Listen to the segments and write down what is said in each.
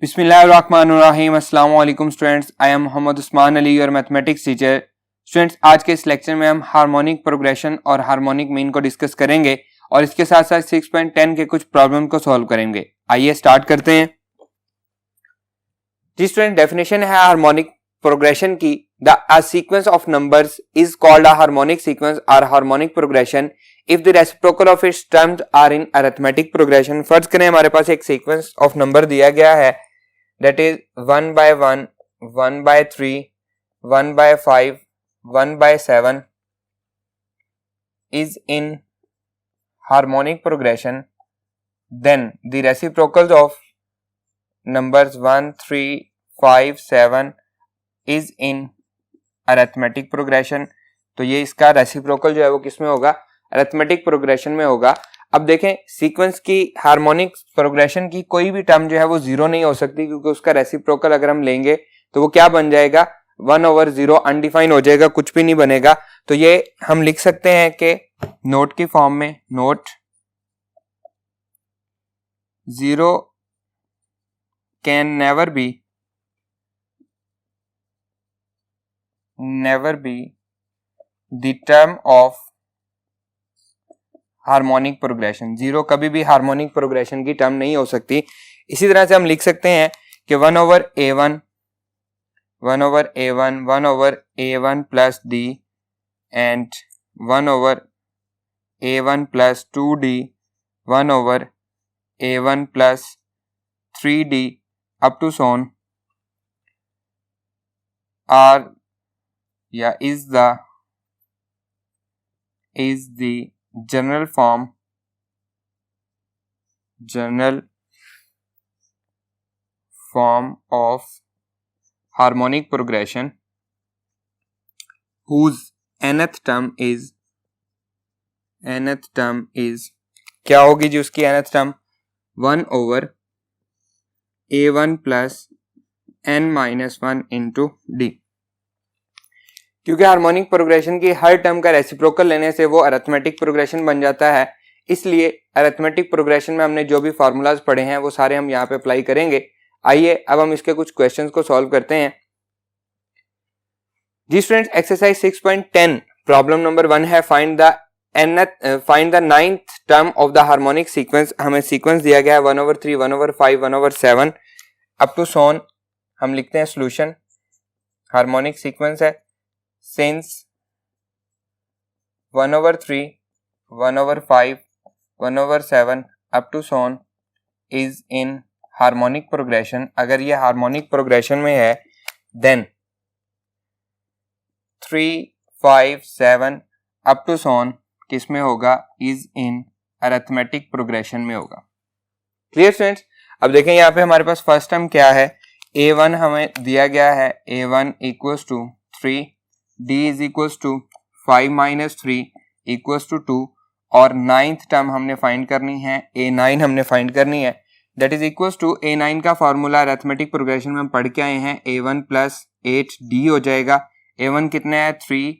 बिस्मिल्लाहिर्रहमानिर्रहीम अस्सलाम वालेकुम students, I am Mohammad Usman Ali, your mathematics teacher. Students, आज के इस लेक्चर में हम हार्मोनिक प्रोग्रेशन और हार्मोनिक मीन को डिस्कस करेंगे और इसके साथ साथ 6.10 के कुछ प्रॉब्लम को सॉल्व करेंगे। आइए स्टार्ट करते हैं। जी स्टूडेंट, डेफिनेशन है हार्मोनिक प्रोग्रेशन की, the sequence of numbers is called a harmonic sequence और harmonic progression if the reciprocal of its terms are in arithmetic progression. फर्ज करें हमारे पास एक सीक्वेंस ऑफ नंबर दिया गया है, that is 1 by 1, 1 by 3, 1 by 5, 1 by 7 is in harmonic progression, then the reciprocals of numbers 1, 3, 5, 7 is in arithmetic progression। तो ये इसका रेसिप्रोकल जो है वो किस में होगा? अरिथमेटिक प्रोग्रेशन में होगा। अब देखें, सीक्वेंस की हार्मोनिक प्रोग्रेशन की कोई भी टर्म जो है वो जीरो नहीं हो सकती, क्योंकि उसका रेसिप्रोकल अगर हम लेंगे तो वो क्या बन जाएगा? 1/0 अनडिफाइन हो जाएगा, कुछ भी नहीं बनेगा। तो ये हम लिख सकते हैं कि नोट की फॉर्म में, note 0 can never be the term of harmonic progression. Zero कभी भी हार्मोनिक प्रोग्रेशन की टर्म नहीं हो सकती। इसी तरह से हम लिख सकते हैं कि 1/A1 1/A1 plus D and 1/A1 plus 2D 1/A1 plus 3D up to सोन आर या is the general form of harmonic progression whose nth term is क्या होगी जी उसकी nth term? 1/A1 plus n-1 into D. क्योंकि harmonic progression की हर term का reciprocal लेने से वो अरिथमेटिक प्रोग्रेशन बन जाता है, इसलिए अरिथमेटिक प्रोग्रेशन में हमने जो भी फार्मूलाज पढ़े हैं वो सारे हम यहाँ पे अप्लाई करेंगे। आइए अब हम इसके कुछ क्वेश्चंस को सॉल्व करते हैं। जी स्टूडेंट्स, एक्सरसाइज 6.10 प्रॉब्लम नंबर 1 है, find the ninth term of the harmonic sequence. हमें सीक्वेंस दिया गया है 1/3, 1/5, 1/7 अप टू सोन। हम लिखते हैं सोल्यूशन। हार्मोनिक सीक्वेंस है since 1/3, 1/5, 1/7 up to so on is in harmonic progression। अगर ये हार्मोनिक प्रोग्रेशन में है then 3, 5, 7 up to so on किस में होगा? is in arithmetic progression में होगा। Clear students? अब देखें यहाँ पे हमारे पास फर्स्ट टर्म क्या है? A1 हमें दिया गया है, A1 equals to 3, D is equals to 5 minus 3 equals to 2 और नाइन्थ टर्म हमने फाइंड करनी है, A9 हमने फाइंड करनी है। That is equals to A9 का फार्मूला अरिथमेटिक प्रोग्रेशन में हम पढ़ के आए हैं, A1 प्लस 8D हो जाएगा। A1 कितना है? 3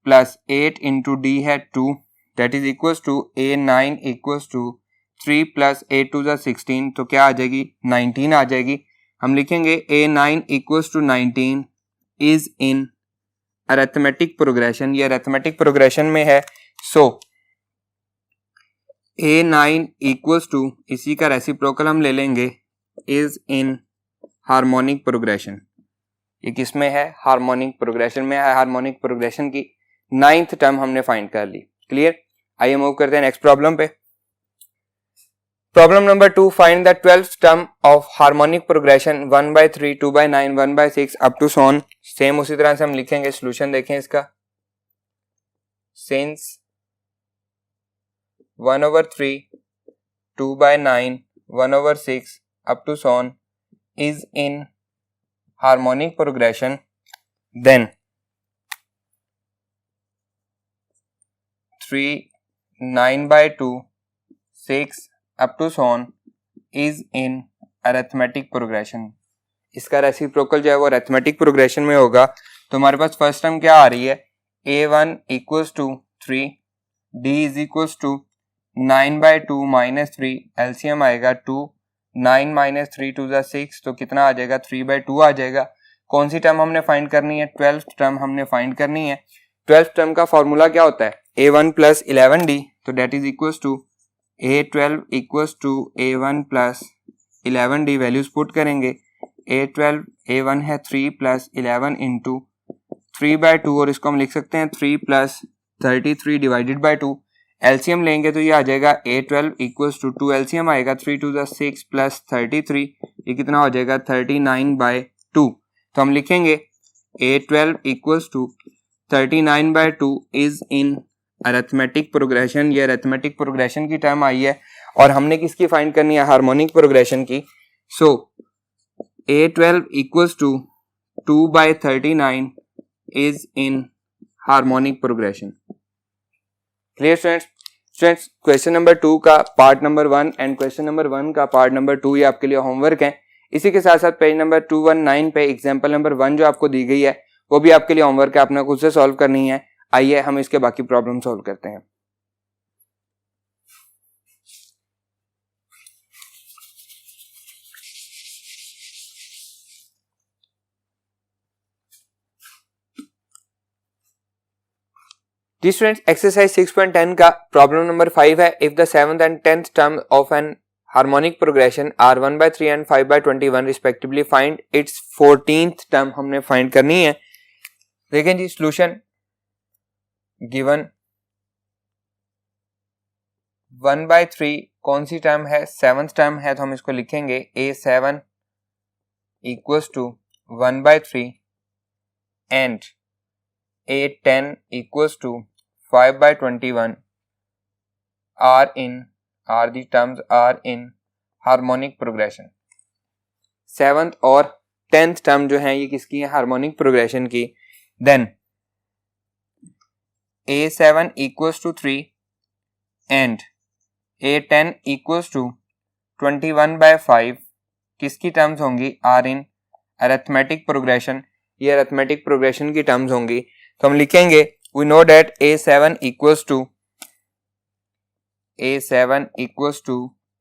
प्लस 8 इंटू D है 2। That is equals to A9 equals to 3 plus 8 2 16, तो क्या आ जाएगी? 19 आ जाएगी। हम लिखेंगे A9 equals to 19 is in arithmetic progression. ये अरिथमेटिक प्रोग्रेशन में है। सो A9 इक्वल्स टू, इसी का रेसिप्रोकल हम ले लेंगे, इज इन हार्मोनिक प्रोग्रेशन। ये किस में है? हार्मोनिक प्रोग्रेशन में है। हार्मोनिक प्रोग्रेशन की नाइन्थ टर्म हमने फाइंड कर ली। क्लियर? आइए मूव करते हैं नेक्स्ट प्रॉब्लम पे। Problem number 2, find the 12th term of harmonic progression 1/3, 2/9, 1/6 up to so on. Same उसी तरह से हम लिखेंगे। सॉल्यूशन देखें इसका। Since 1/3, 2/9, 1/6 up to so on is in harmonic progression, then 3, 9/2, 6 up to so on is in arithmetic progression. इसका reciprocal जो है वो अरिथमेटिक प्रोग्रेशन में होगा। तो हमारे पास फर्स्ट टर्म क्या आ रही है? A1 equals to 3, D is equals to 9/2 minus 3, LCM आएगा 2, 9 माइनस 3 टू ज़ा 6, तो कितना आ जाएगा 3/2 आ जाएगा। कौन सी टर्म हमने फाइंड करनी है, 12th टर्म हमने फाइंड करनी है। 12th टर्म का फॉर्मूला क्या होता है, a1 प्लस 11d, तो that is equals to a12 equals to a1 plus 11d, values put करेंगे। a12 a1 है 3 प्लस 11 इंटू 3/2, और इसको हम लिख सकते हैं 3 प्लस 33 डिवाइडेड बाई 2। एलसीएम लेंगे तो ये आ जाएगा a12 इक्वल्स टू 2 एलसीएम आएगा 3 टू ज़ा 6 प्लस 33, ये कितना हो जाएगा 39/2। तो हम लिखेंगे a12 equals to 39/2 is in arithmetic progression. ये अरिथमेटिक प्रोग्रेशन की टर्म आई है और हमने किसकी फाइंड करनी है, हार्मोनिक प्रोग्रेशन की। So a12 equals to 2/39 is in harmonic progression. Clear students, question number 2 का part number 1 and question number 1 का पार्ट नंबर 2 ये आपके लिए होमवर्क है। इसी के साथ साथ पेज नंबर 219 पे एग्जाम्पल नंबर 1 जो आपको दी गई है वो भी आपके लिए होमवर्क है, आपने खुद से सॉल्व करनी है। आइए हम इसके बाकी प्रॉब्लम सॉल्व करते हैं। जी स्टूडेंट्स, एक्सरसाइज 6.10 का प्रॉब्लम नंबर 5 है। If the 7th and 10th term of an harmonic progression are 1/3 and 5/21 respectively, find its 14th term हमने फाइंड करनी है। देखें जी सॉल्यूशन गिवन 1/3 कौन सी टर्म है, 7th टर्म है, तो हम इसको लिखेंगे a7 equals to 1/3 and a10 equals to 5/21 are the terms are in harmonic progression। 7th और 10th टर्म जो है ये किसकी है, हार्मोनिक प्रोग्रेशन की। Then a7 equals to 3 and a10 equals to 21/5 किसकी टर्म्स होंगी, आर इन अरिथमेटिक प्रोग्रेशन। ये अरिथमेटिक प्रोग्रेशन की टर्म्स होंगी। तो हम लिखेंगे we know that a7 equals to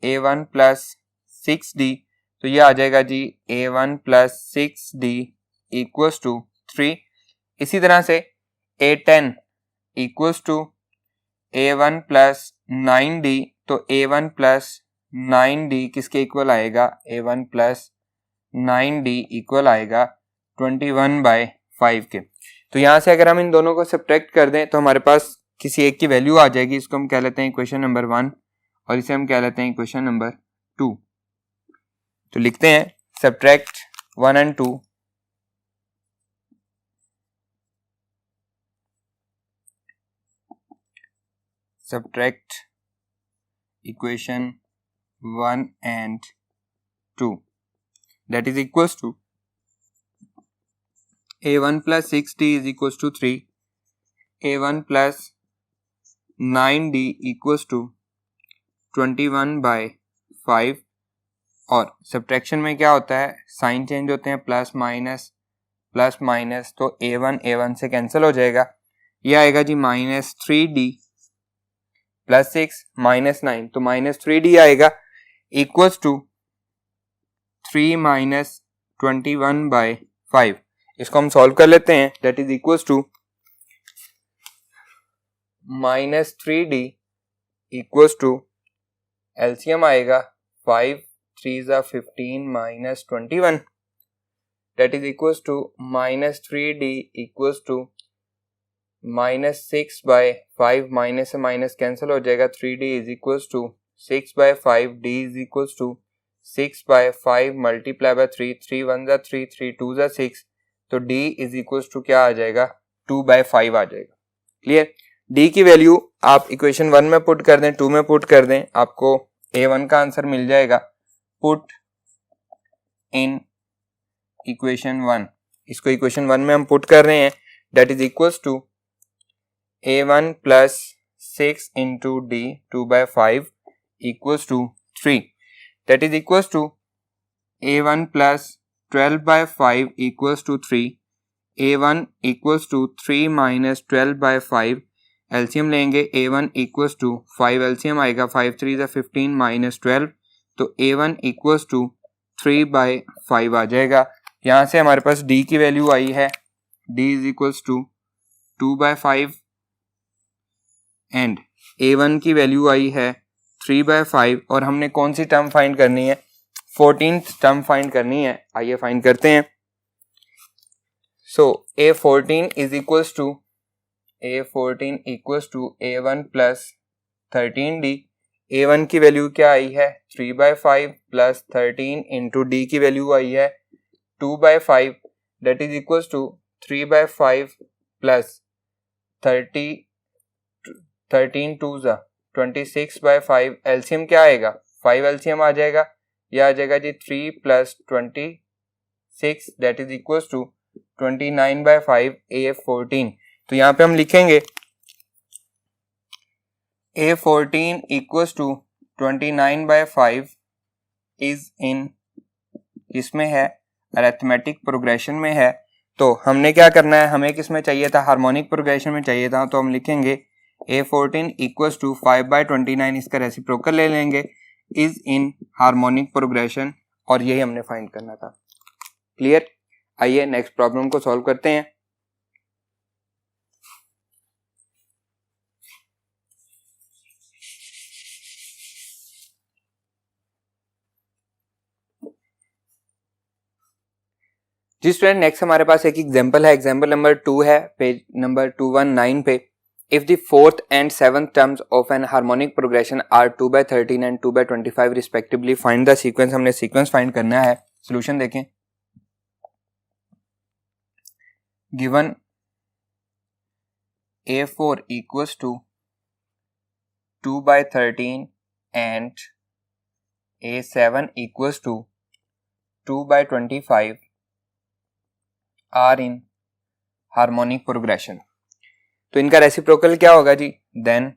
a1 plus 6d, तो ये आ जाएगा जी a1 plus 6d equals to 3। इसी तरह से a10 equals to a1 plus 9d, तो a1 प्लस 9d किसके इक्वल आएगा, a1 प्लस 9d इक्वल आएगा 21/5 के। तो यहाँ से अगर हम इन दोनों को सब्ट्रैक्ट कर दें तो हमारे पास किसी एक की वैल्यू आ जाएगी। इसको हम कह लेते हैं इक्वेशन नंबर 1 और इसे हम कह लेते हैं इक्वेशन नंबर 2। तो लिखते हैं subtract 1 and 2। Subtract equation 1 and 2 that is equals to a1 plus 6d is equals to 3, a1 plus 9d equals to 21/5। और सब्ट्रैक्शन में क्या होता है, साइन चेंज होते हैं, प्लस माइनस, तो a1 से कैंसिल हो जाएगा। ये आएगा जी -3d प्लस 6 -9, तो -3d आएगा इक्वल्स टू 3 माइनस 21/5। इसको हम सॉल्व कर लेते हैं। That is equals to -3d equals to LCM आएगा 5 3 ज़ा 15 minus 21, that is equals to -3d equals to -6/5, minus से माइनस कैंसिल हो जाएगा, 3d is equals to 6/5, d is equals to 6/5 multiply by 3, 3 1 ज़ा 3, 3 2 ज़ा 6, तो d इज इक्वल्स टू क्या आ जाएगा, 2/5 आ जाएगा। क्लियर, d की वैल्यू आप इक्वेशन 1 में पुट कर दें, 2 में पुट कर दें, आपको a1 का आंसर मिल जाएगा। पुट इन इक्वेशन 1, इसको इक्वेशन 1 में हम पुट कर रहे हैं। That is equals to a1 plus 6 into d 2/5 equals to 3, that is equals to a1 plus 12/5 equals to 3, a1 equals to 3 minus 12/5, LCM लेंगे, a1 equals to 5, एलसीएम आएगा 5 3 15 minus 12, तो A1 equals to 3/5 आ जाएगा। यहाँ से हमारे पास D की value आई है, D is equals to 2/5 and A1 की वैल्यू आई है 3/5 और हमने कौन सी टर्म फाइंड करनी है, 14th टर्म फाइंड करनी है। आइए फाइंड करते हैं। So A14 is equals to A1 plus 13D। A1 की वैल्यू क्या आई है 3/5 प्लस 13 इंटू D की वैल्यू आई है 2/5 that is equals to 3/5 plus 13 2 26/5। LCM क्या आएगा, 5 एलसीएम आ जाएगा, यह आ जाएगा जी 3 plus 26 that is equals to 29/5 A14। तो यहाँ पे हम लिखेंगे A14 equals to 29/5 is in, इसमें है अरिथमेटिक प्रोग्रेशन में है। तो हमने क्या करना है, हमें किस में चाहिए था, हार्मोनिक प्रोग्रेशन में चाहिए था। तो हम लिखेंगे A14 इक्वल्स टू 5/29, इसका रेसिप्रोकल ले लेंगे, इज इन हार्मोनिक प्रोग्रेशन, और यही हमने फाइंड करना था। क्लियर। आइए नेक्स्ट प्रॉब्लम को सॉल्व करते हैं। जी स्टूडेंट, नेक्स्ट हमारे पास एक एग्जांपल है, एग्जांपल नंबर 2 है, पेज नंबर 219 पे। If the fourth and seventh terms of an harmonic progression are 2/13 and 2/25 respectively, find the sequence. हमने सीक्वेंस फाइंड करना है। सॉल्यूशन देखें। Given A4 equals to 2/13 and A7 equals to 2/25 are in harmonic progression. तो इनका reciprocal क्या होगा जी, then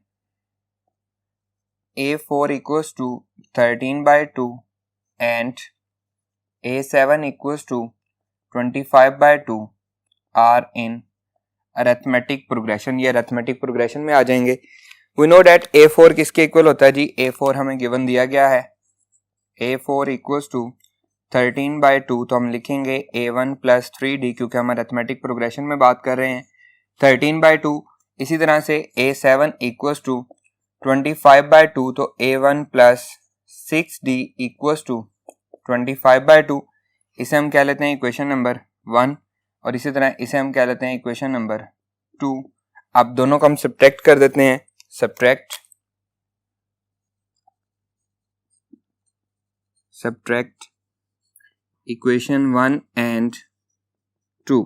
A4 equals to 13/2 and A7 equals to 25/2 are in arithmetic progression. ये अरिथमेटिक प्रोग्रेशन में आ जाएंगे। वी नो डेट A4 किसके इक्वल होता है जी, A4 हमें गिवन दिया गया है, A4 इक्वल्स टू 13/2, तो हम लिखेंगे A1 प्लस 3D, क्योंकि हम अरिथमेटिक प्रोग्रेशन में बात कर रहे हैं, 13/2। इसी तरह से A7 इक्वल्स टू 25/2, तो A1 plus 6D equals to 25/2। इसे हम क्या लेते हैं इक्वेशन नंबर 1, और इसी तरह इसे हम क्या लेते हैं इक्वेशन नंबर 2। अब दोनों को हम सब्ट्रैक्ट कर देते हैं, सब्ट्रैक्ट इक्वेशन 1 एंड 2।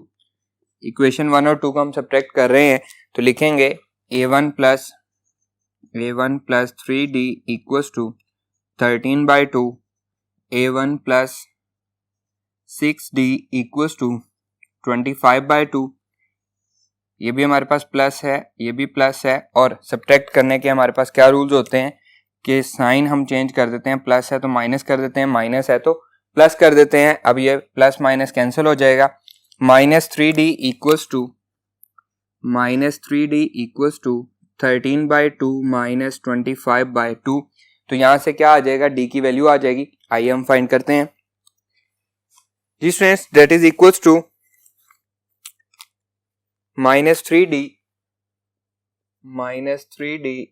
इक्वेशन 1 और 2 को हम सब्ट्रैक्ट कर रहे हैं, तो लिखेंगे A1 plus 3D equals to 13/2, A1 plus 6D equals to 25/2। ये भी हमारे पास प्लस है, ये भी प्लस है, और सब्ट्रैक्ट करने के हमारे पास क्या रूल्स होते हैं कि साइन हम चेंज कर देते हैं, प्लस है तो माइनस कर देते हैं, माइनस है तो प्लस कर देते हैं। अब ये प्लस माइनस कैंसिल हो जाएगा। -3D equals to 13/2 minus 25/2। तो यहां से क्या आ जाएगा, D की वैल्यू आ जाएगी। आइए हम फाइंड करते हैं जी students, that is equals to -3D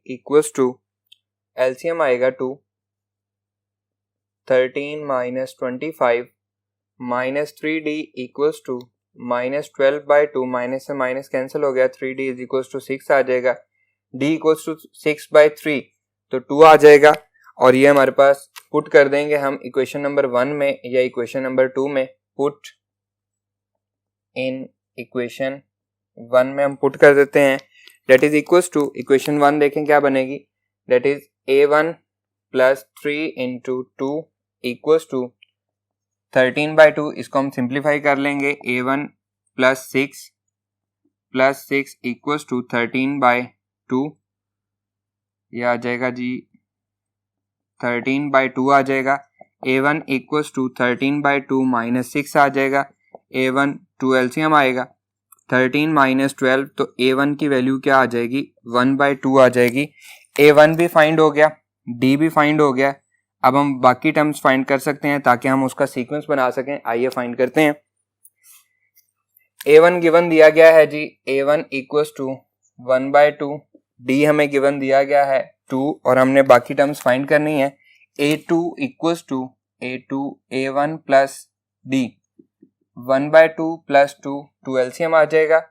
equals to, LCM आएगा 2, 13 minus 25 -3D equals to -12/2, minus से माइनस कैंसिल हो गया, 3D इज इक्वल्स टू 6 आ जाएगा, D इक्वल्स टू 6/3, तो 2 आ जाएगा। और ये हमारे पास पुट कर देंगे हम इक्वेशन नंबर 1 में या इक्वेशन नंबर 2 में। पुट इन इक्वेशन 1 में हम पुट कर देते हैं, that is equals to, equation 1 देखें क्या बनेगी, that is A1 plus 3 into 2 equals to 13/2। इसको हम सिंप्लीफाई कर लेंगे, A1 प्लस 6 इक्वल्स टू 13/2, यह आ जाएगा जी 13/2 आ जाएगा। A1 इक्वल्स टू 13/2 माइनस 6 आ जाएगा, A1 2 एलसीएम आएगा, 13 माइनस 12, तो A1 की वैल्यू क्या आ जाएगी 1/2 आ जाएगी। A1 भी फाइंड हो गया, D भी फाइंड हो गया। अब हम बाकी टर्म्स फाइंड कर सकते हैं ताकि हम उसका सीक्वेंस बना सकें। आइए फाइंड करते हैं। a1 गिवन दिया गया है जी, a1 इक्वल्स टू 1/2, d हमें गिवन दिया गया है 2 और हमने बाकी टर्म्स फाइंड करनी है। a2 equals to a1 plus d, 1/2 plus 2 LCM आ जाएगा,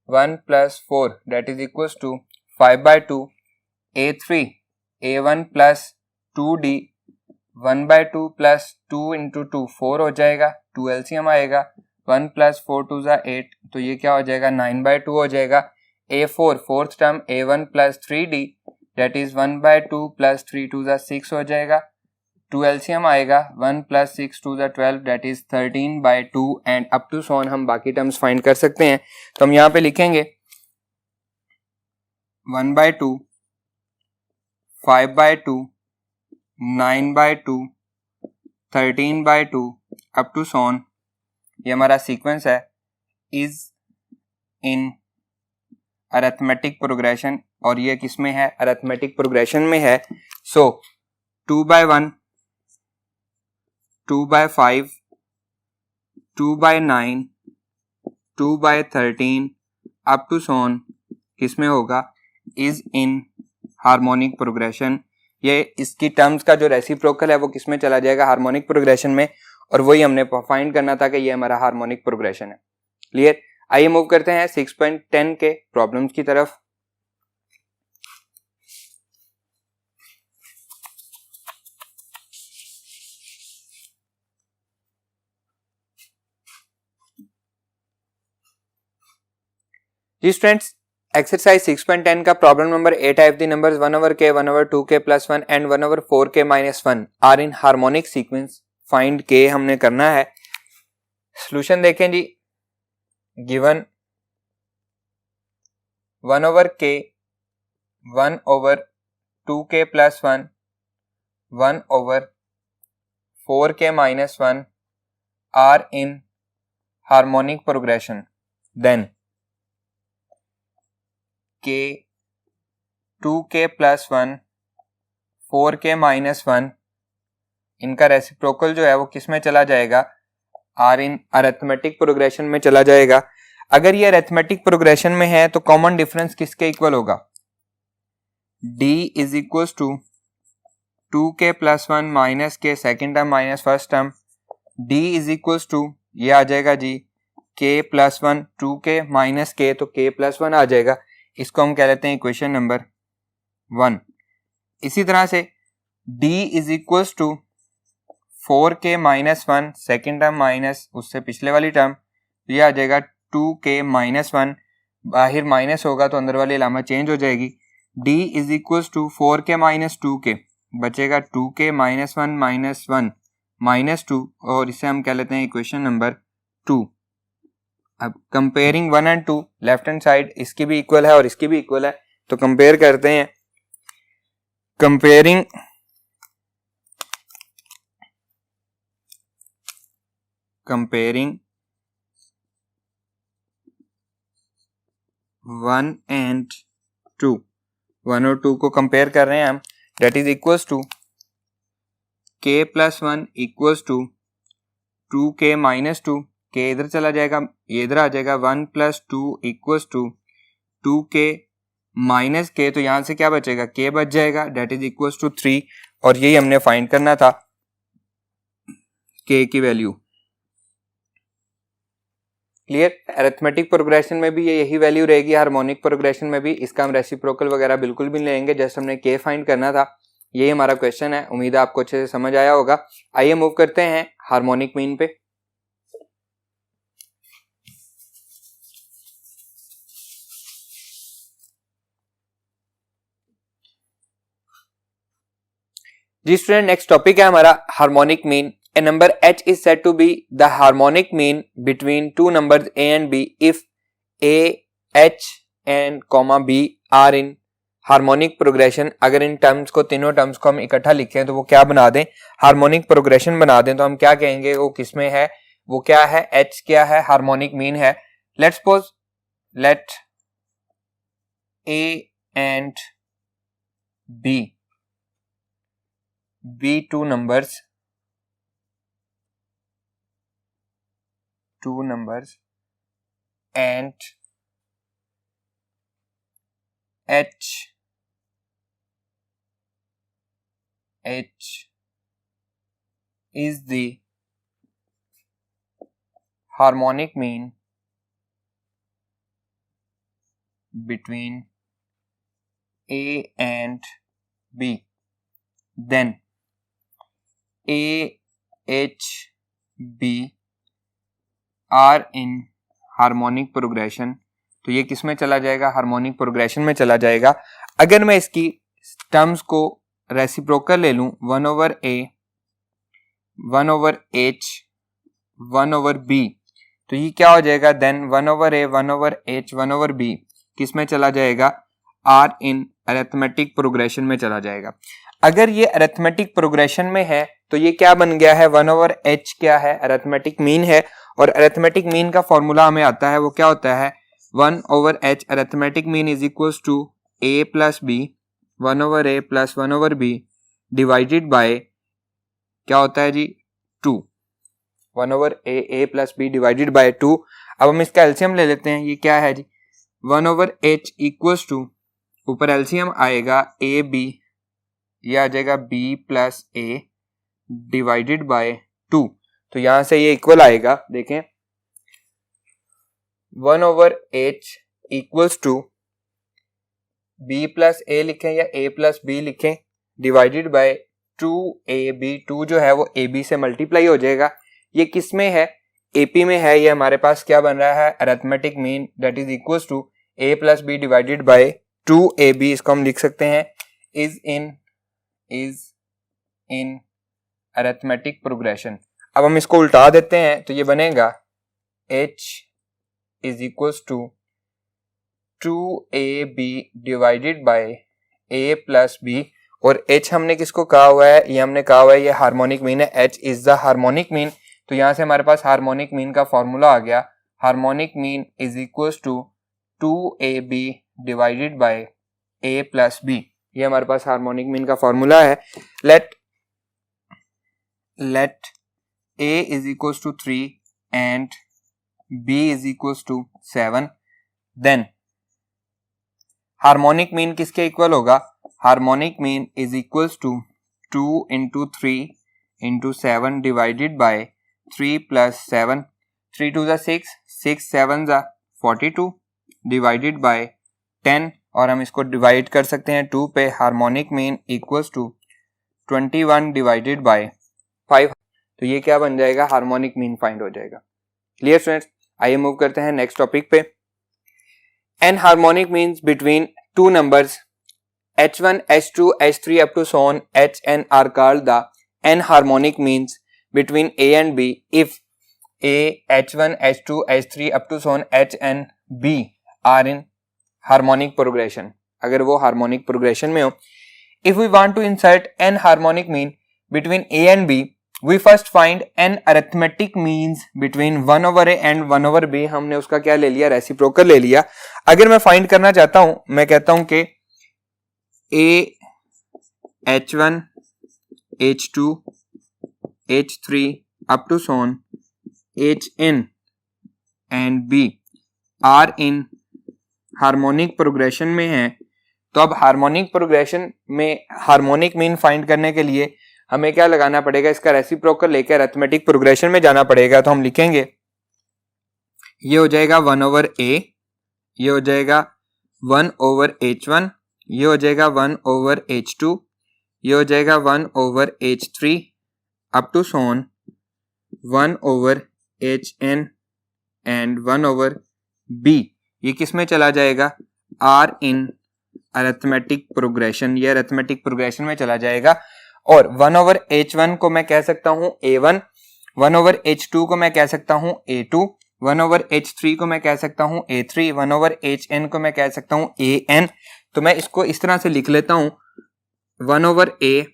1 plus 4 that is equals to 5/2, a3 a1 plus 2d, 1/2 plus 2 into 2 4 हो जाएगा, 2 एलसीएम आएगा, 1 प्लस 4 2 8, तो ये क्या हो जाएगा 9/2 हो जाएगा। a4 fourth term a1 plus 3d that is 1/2 plus 3 2 6 हो जाएगा, 2 एलसीएम आएगा, 1 plus 6 2 12 that is 13/2 and up to so on हम बाकी टर्म्स फाइंड कर सकते हैं। तो हम यहाँ पे लिखेंगे 1/2, 5/2, 9/2, 13/2 अप टू सो ऑन, ये हमारा सीक्वेंस है, इज इन अरिथमेटिक प्रोग्रेशन, और ये किस में है, अरिथमेटिक प्रोग्रेशन में है। सो 2/1, 2/5, 2/9, 2/13 अप टू सो ऑन किस में होगा, इज इन हार्मोनिक प्रोग्रेशन। ये इसकी टर्म्स का जो रेसिप्रोकल है वो किस में चला जाएगा, हार्मोनिक प्रोग्रेशन में, और वही हमने फाइंड करना था कि ये हमारा हार्मोनिक प्रोग्रेशन है। क्लियर। आइए मूव करते हैं 6.10 के प्रॉब्लम्स की तरफ। जी स्टूडेंट्स, एक्सरसाइज 6.10 का प्रॉब्लम नंबर 8 है। If the numbers 1/k, 1/2k plus 1 and 1/4k minus 1 are in harmonic sequence, find k हमने करना है। सॉल्यूशन देखें जी, given 1/k, 1/2k plus 1, 1/4k minus 1 are in harmonic progression, then k 2k plus 1, 4k minus 1, इनका reciprocal जो है वो किस में चला जाएगा, आर इन अरिथमेटिक प्रोग्रेशन में चला जाएगा। अगर ये अरिथमेटिक प्रोग्रेशन में है तो कॉमन डिफरेंस किसके इक्वल होगा, d is equal to 2k plus 1 minus k second term minus first term, d is equal to ये आ जाएगा जी k plus 1, 2k minus k तो k प्लस 1 आ जाएगा। इसको हम कह लेते हैं इक्वेशन नंबर 1। इसी तरह से d is equal to 4k minus 1 second term minus उससे पिछले वाली टर्म, तो ये आ जाएगा 2k माइनस 1, बाहर माइनस होगा तो अंदर वाली अलामत चेंज हो जाएगी। d is equal to 4k minus 2k, बचेगा 2k माइनस 1 माइनस 1 माइनस 2, और इसे हम कह लेते हैं इक्वेशन नंबर 2। अब comparing 1 and 2, left hand side इसकी भी इक्वल है और इसकी भी इक्वल है, तो कंपेयर करते हैं। कंपेयरिंग 1 एंड 2, 1 और 2 को कंपेयर कर रहे हैं हम, that is equals to k plus 1 equals to 2k minus 2, k इधर चला जाएगा, ये इधर आ जाएगा, 1 plus 2 equals to 2k minus k, तो यहां से क्या बचेगा, k बच जाएगा, दैट इज इक्वल्स टू 3, और यही हमने फाइंड करना था k की वैल्यू। क्लियर। अरिथमेटिक प्रोग्रेशन में भी ये यही वैल्यू रहेगी, हार्मोनिक प्रोग्रेशन में भी। इसका हम रेसिप्रोकल वगैरह बिल्कुल भी लेंगे, जस्ट हमने k फाइंड करना था। यही हमारा क्वेश्चन है, उम्मीद है आपको अच्छे से समझ आया होगा। आइए मूव करते हैं हार्मोनिक मीन पे। जी स्टूडेंट, नेक्स्ट टॉपिक है हमारा harmonic mean. A number h is said to be the harmonic mean between two numbers a and b if a, h and b are in harmonic progression। अगर in terms को, तीनों terms को हम इकट्ठा लिखें तो वो क्या बना दें, हार्मोनिक प्रोग्रेशन बना दें, तो हम क्या कहेंगे, वो किसमें है, वो क्या है, h क्या है, हार्मोनिक मीन है। Let's suppose let a and b be two numbers and H is the harmonic mean between A and B, then A, H, B are in harmonic progression. तो ये किस में चला जाएगा? हार्मोनिक प्रोग्रेशन में चला जाएगा. अगर मैं इसकी टर्म्स को रेसिप्रोकल ले लूं, 1/A 1/H 1/B, तो ये क्या हो जाएगा? देन 1/A 1/H 1/B किस में चला जाएगा? आर इन अरिथमेटिक प्रोग्रेशन में चला जाएगा. अगर ये अरिथमेटिक प्रोग्रेशन में है तो ये क्या बन गया है? 1/H क्या है? अरिथमेटिक मीन है. और अरिथमेटिक मीन का फॉर्मूला हमें आता है, वो क्या होता है? 1/H arithmetic mean is equals to A plus B 1/A plus 1/B divided by क्या होता है जी? 2. 1/A plus B divided by 2. अब हम इसका एलसीएम ले लेते हैं. ये क्या है जी? 1/H इक्वल्स टू, ऊपर एलसीएम आएगा AB, ये आ जाएगा B plus A divided by 2. तो यहां से ये इक्वल आएगा. देखें 1/H equals to B plus A लिखें या A प्लस B लिखें डिवाइडेड बाय 2AB. 2 जो है वो AB से मल्टीप्लाई हो जाएगा. ये किस में है? AP में है. ये हमारे पास क्या बन रहा है? Arithmetic mean that is equals to A plus B divided by 2AB. इसको हम लिख सकते हैं इज इन अरिथमेटिक प्रोग्रेशन. अब हम इसको उल्टा देते हैं तो ये बनेगा H is equals to 2AB divided by A plus B. और H हमने किसको कहा हुआ है? ये हमने कहा हुआ है ये हार्मोनिक मीन है. H is the harmonic mean. तो यहां से हमारे पास हार्मोनिक मीन का फॉर्मूला आ गया. Harmonic mean is equals to 2AB divided by A plus B. ये हमारे पास हार्मोनिक मीन का फॉर्मूला है. Let A is equals to 3 and B is equals to 7. Then harmonic mean किसके इक्वल होगा? Harmonic mean is equals to 2 into 3 into 7 divided by 3 plus 7. 3 2 6, 6 7 42 divided by 10. और हम इसको डिवाइड कर सकते हैं 2 पे. Harmonic mean equals to 21 divided by 5. तो ये क्या बन जाएगा? हार्मोनिक मीन फाइंड हो जाएगा. Clear students? आइए मूव करते हैं नेक्स्ट टॉपिक पे. N harmonic means between two numbers H1 H2 H3 up to so on Hn are called the n harmonic means between A and B if A H1 H2 H3 up to so on Hn B are in harmonic progression. अगर वो harmonic progression में हो. If we want to insert n harmonic mean between A and B, we first find n arithmetic means between 1/A and 1/B. हमने उसका क्या ले लिया? Reciprocal ले लिया. अगर मैं फाइंड करना चाहता हूं, मैं कहता हूं कि A H1 H2 H3 up to so on Hn and B are in harmonic progression में है. तो अब हार्मोनिक प्रोग्रेशन में हार्मोनिक मीन फाइंड करने के लिए हमें क्या लगाना पड़ेगा? इसका रेसिप्रोकल लेकर अरिथमेटिक प्रोग्रेशन में जाना पड़ेगा. तो हम लिखेंगे ये हो जाएगा 1/A, ये हो जाएगा 1/H1, ये हो जाएगा 1/H2, ये हो जाएगा 1/H3 up to Son 1/Hn and 1/B. ये किस में चला जाएगा? Are in arithmetic progression. ये अरिथमेटिक प्रोग्रेशन में चला जाएगा. और 1/H1 को मैं कह सकता हूं A1, 1/H2 को मैं कह सकता हूं A2, 1/H3 को मैं कह सकता हूं A3, 1/Hn को मैं कह सकता हूं AN. तो मैं इसको इस तरह से लिख लेता हूं 1/A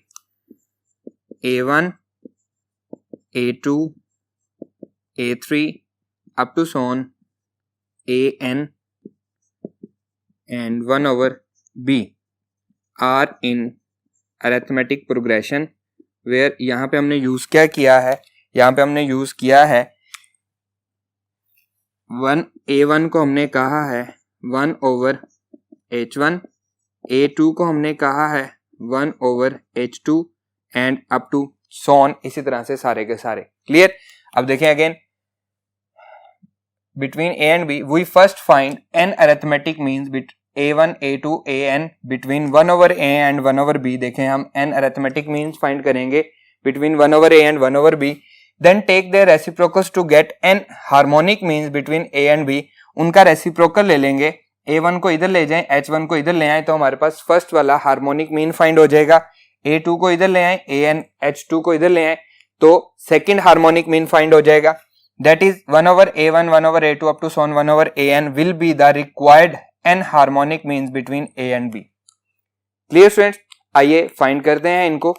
A1 A2 A3 up to so on AN and 1/B are in arithmetic progression. Where यहाँ पे हमने यूज क्या किया है, यहाँ पे हमने यूज किया है A1 को हमने कहा है 1/H1, A2 को हमने कहा है 1/H2 and up to sworn, इसी तरह से सारे के सारे। क्लियर? अब देखें again, between A and B we first find n arithmetic means A1, A2, AN between 1/A and 1/B। देखें हम n arithmetic means find करेंगे between 1/A and 1/B, then take their reciprocals to get n harmonic means between A and B। उनका reciprocal ले लेंगे, A1 को इधर ले जाएं, H1 को इधर ले आए तो हमारे पास फर्स्ट वाला हार्मोनिक मीन फाइंड हो जाएगा। A2 को इधर ले आए, AN H2 को इधर ले आए तो सेकंड हार्मोनिक मीन फाइंड हो जाएगा। That is 1/A1, 1/A2 up to so on 1/AN will be the required n harmonic means between A and B। Clear students? आइए फाइंड करते हैं इनको।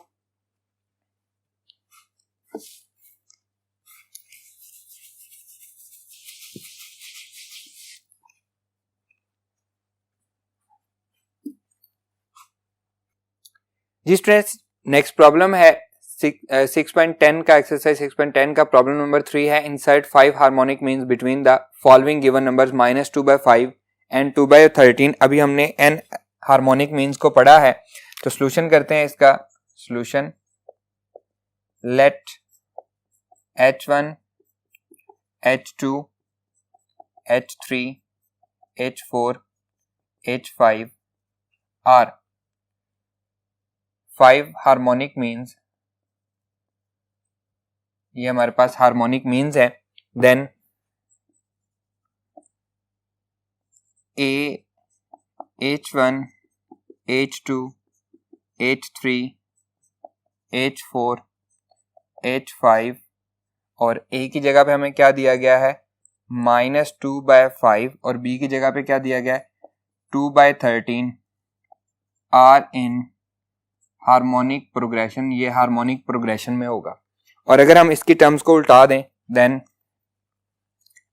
जी स्टूडेंट्स, नेक्स्ट प्रॉब्लम है 6.10 का एक्सरसाइज 6.10 का problem number 3 है। Insert 5 harmonic means between the following given numbers -2/5 and 2/13। अभी हमने n हार्मोनिक मीन्स को पढ़ा है तो सॉल्यूशन करते हैं इसका। Solution, let H1, H2, H3, H4, H5 are 5 harmonic means, ये हमारे पास हार्मोनिक मीन्स है। Then H1, H2, H3, H4, H5 और A की जगह पे हमें क्या दिया गया है -2/5 और B की जगह पे क्या दिया गया है 2/13 आर इन हार्मोनिक प्रोग्रेशन। ये हार्मोनिक प्रोग्रेशन में होगा। और अगर हम इसकी टर्म्स को उल्टा दें, देन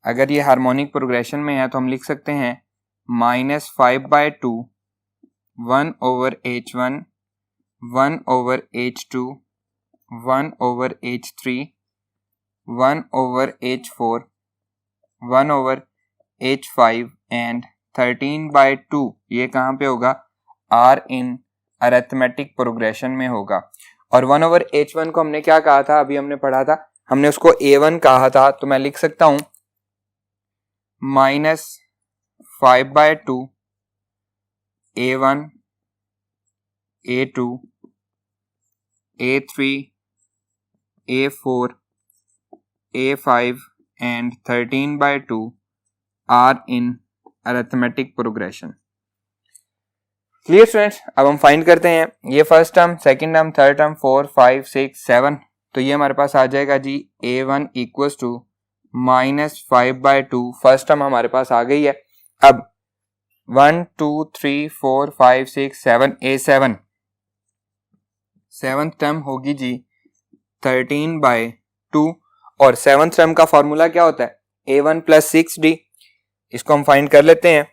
अगर ये हार्मोनिक प्रोग्रेशन में है तो हम लिख सकते हैं -5/2 1/H1, 1/H2, 1/H3, 1/H4, 1/H5 and 13/2 ये कहाँ पे होगा आर इन अरिथमेटिक प्रोग्रेशन में होगा। और 1/H1 को हमने क्या कहा था, अभी हमने पढ़ा था, हमने उसको A1 कहा था तो मैं लिख सकता हूं -5/2 A1, A2, A3, A4, A5 and 13/2 are in arithmetic progression. Clear students? अब हम फाइंड करते हैं ये first term, second term, third term, 4, 5, 6, 7। तो ये हमारे पास आ जाएगा जी A1 equals to -5/2। First term हमारे पास आ गई है। अब 1, 2, 3, 4, 5, 6, 7 A7 सेवंथ टर्म होगी जी 13/2 और सेवंथ टर्म का फॉर्मूला क्या होता है A1 + 6D। इसको हम फाइंड कर लेते हैं।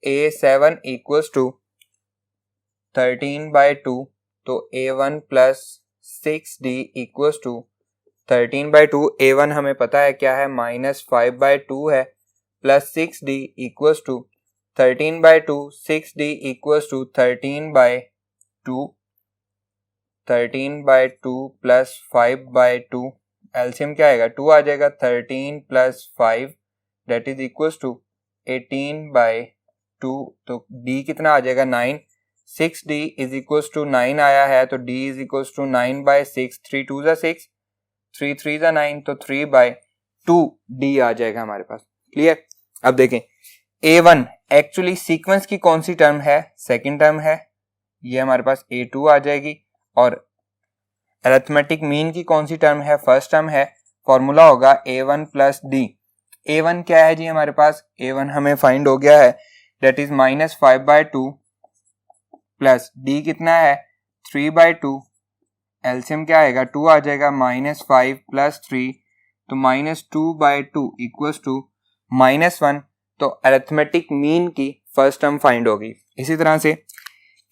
A7 इक्वल्स टू 13/2 तो A1 + 6D equals to 13/2। A1 हमें पता है क्या है -5/2 है, plus 6D equals to 13/2। 6D equals to 13/2। 13/2 plus 5/2 LCM क्या आएगा 2 आ जाएगा। 13 + 5 दैट इज इक्वल्स टू 18/2। तो D कितना आ जाएगा 9। 6D इज इक्वल्स टू 9 आया है तो D इज इक्वल्स टू 9/6। 3 2 = 6, 3 3 = 9 तो 3/2 D आ जाएगा हमारे पास। क्लियर? अब देखें A1 एक्चुअली सीक्वेंस की कौन सी टर्म है, सेकंड टर्म है, ये हमारे पास A2 आ जाएगी। और अरिथमेटिक मीन की कौन सी टर्म है, फर्स्ट टर्म है। फॉर्मूला होगा A1 + D। A1 क्या है जी हमारे पास, A1 हमें फाइंड हो गया है दैट इज -5/2 प्लस D कितना है 3/2। एलसीएम क्या आएगा 2 आ जाएगा। -5 + 3 तो -2/2 इक्वल्स टू -1। तो अरिथमेटिक मीन की फर्स्ट टर्म फाइंड होगी। इसी तरह से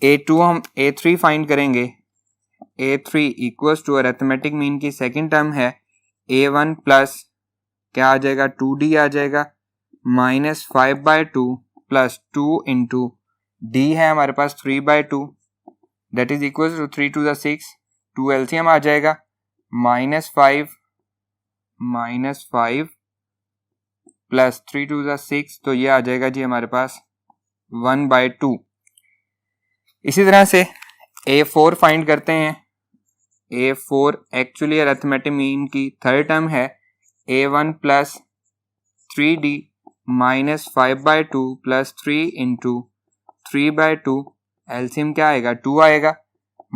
A2 हम A3 फाइंड करेंगे, A3 equals to arithmetic mean की सेकंड टर्म है A1 प्लस क्या आ जाएगा 2D आ जाएगा माइनस 5/2 प्लस 2 इंटू D है हमारे पास 3/2 that is equal to 3 to the 6, 2 LCM आ जाएगा -5 प्लस 3 to the 6, तो ये आ जाएगा जी हमारे पास 1/2। इसी तरह से A4 फाइंड करते हैं। A4 एक्चुअली अरिथमेटिक मीन की थर्ड टर्म है A1 plus 3D minus 5/2 plus 3 into 3/2 LCM क्या आएगा 2 आएगा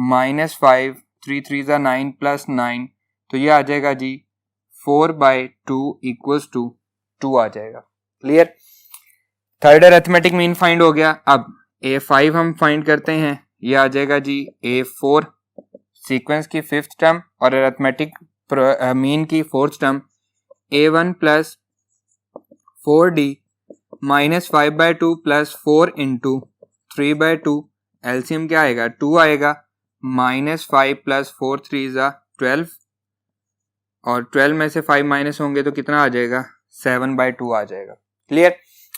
-5 3 3 9 प्लस 9, तो ये आ जाएगा जी 4/2 इक्वल्स टू 2 आ जाएगा। Clear, third arithmetic mean find हो गया। अब A5 हम फाइंड करते हैं, ये आ जाएगा जी A4 सीक्वेंस की फिफ्थ टर्म और अरिथमेटिक मीन की fourth term A1 plus 4D minus 5/2 plus 4 into 3/2 LCM क्या आएगा 2 आएगा -5 प्लस 4 3 12 और 12 में से 5 माइनस होंगे तो कितना आ जाएगा 7/2 आ जाएगा। क्लियर,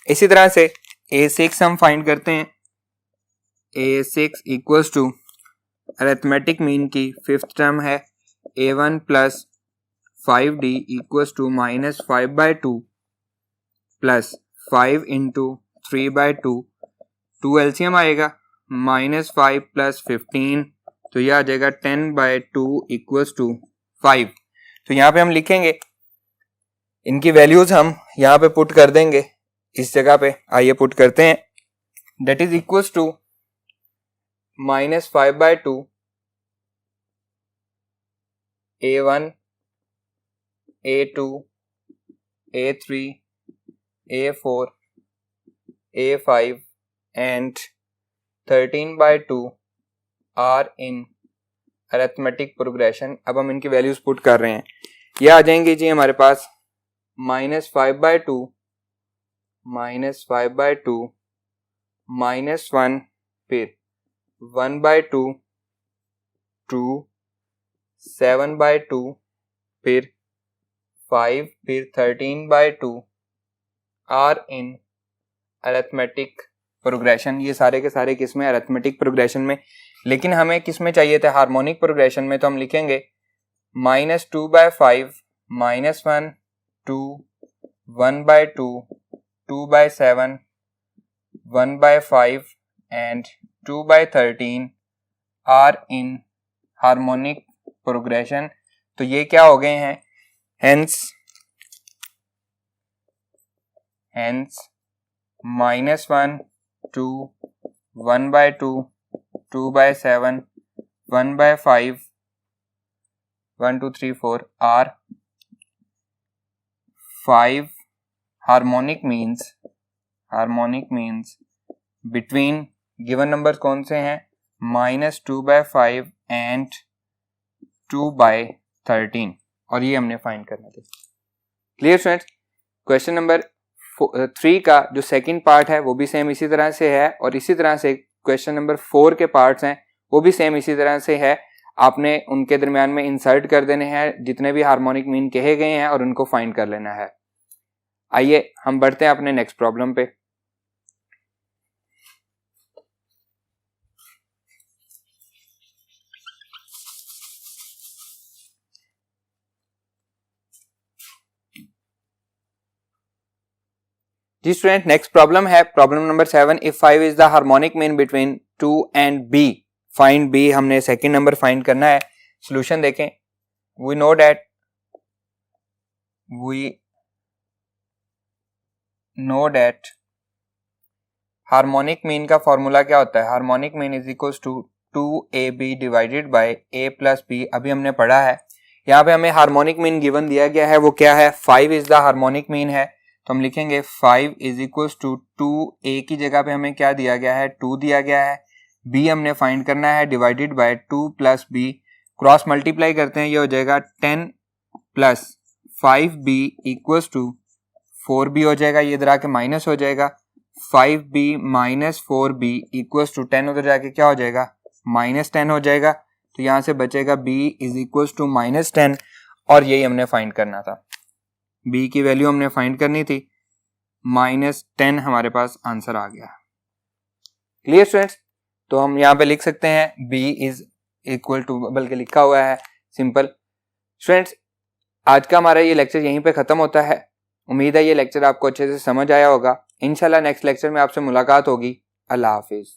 इसी तरह से A6 हम फाइंड करते हैं। A6 equals to arithmetic mean की फिफ्थ टर्म है A1 प्लस 5D equals to minus 5/2 plus 5 into 3/2, 2 LCM आएगा -5 प्लस 15, तो यह आ जाएगा 10/2 इक्वल्स टू 5। तो यहाँ पे हम लिखेंगे, इनकी वैल्यूज हम यहाँ पे पुट कर देंगे इस जगह पे, आइए पुट करते हैं। That is equals to -5/2 A1 A2 A3 A4 A5 and 13/2 are in arithmetic progression. अब हम इनकी वैल्यूज पुट कर रहे हैं, ये आ जाएंगे जी हमारे पास -5/2 -1 फिर 1/2 2 7/2 फिर 5 फिर 13/2 आर इन अरिथमेटिक प्रोग्रेशन। ये सारे के सारे किस में अरिथमेटिक प्रोग्रेशन में, लेकिन हमें किस में चाहिए थे हार्मोनिक प्रोग्रेशन में, तो हम लिखेंगे -2/5 -1 2 1/2 2/7 1/5 and 2/13 are in harmonic progression. तो ये क्या हो गए हैं, hence -1 2 1/2 2/7 1/5 1 2 3 4 are 5 harmonic means between given number कौन से हैं -2/5 एंड 2/13, और ये हमने फाइंड करना था। क्लियर स्टूडेंट्स, क्वेश्चन नंबर 3 का जो सेकंड पार्ट है वो भी सेम इसी तरह से है, और इसी तरह से क्वेश्चन नंबर 4 के पार्ट्स हैं वो भी सेम इसी तरह से है। आपने उनके दरमियान में इंसर्ट कर देने हैं जितने भी हार्मोनिक मीन कहे गए हैं और उनको फाइंड कर लेना है। आइए हम बढ़ते हैं अपने नेक्स्ट प्रॉब्लम पे। जी स्टूडेंट, नेक्स्ट प्रॉब्लम है problem number 7। If 5 is the harmonic mean between 2 and B, find B। हमने सेकंड नंबर फाइंड करना है। सॉल्यूशन देखें, we know that harmonic mean का फॉर्मूला क्या होता है, harmonic mean is equals to 2AB divided by A plus B। अभी हमने पढ़ा है, यहाँ पे हमें हार्मोनिक मीन गिवन दिया गया है, वो क्या है 5 इज द हार्मोनिक मीन है, तो हम लिखेंगे 5 इज इक्वल्स टू 2A की जगह पे हमें क्या दिया गया है 2 दिया गया है, B हमने फाइंड करना है divided by 2 plus B, cross multiply करते हैं, ये हो जाएगा 10 plus 5B equals to 4B हो जाएगा, ये इधर आके माइनस हो जाएगा, 5b minus 4b equals to 10, उधर जाके क्या हो जाएगा -10 हो जाएगा, तो यहाँ से बचेगा b इज इक्वल्स टू -10, और यही हमने फाइंड करना था, b की वैल्यू हमने फाइंड करनी थी, -10 हमारे पास आंसर आ गया। Clear students? तो हम यहाँ पे लिख सकते हैं b इज इक्वल टू, बल्कि लिखा हुआ है सिंपल। स्टूडेंट्स, आज का हमारा ये लेक्चर यहीं पे खत्म होता है। उम्मीद है ये लेक्चर आपको अच्छे से समझ आया होगा। इंशाल्लाह नेक्स्ट लेक्चर में आपसे मुलाकात होगी। अल्लाह हाफिज।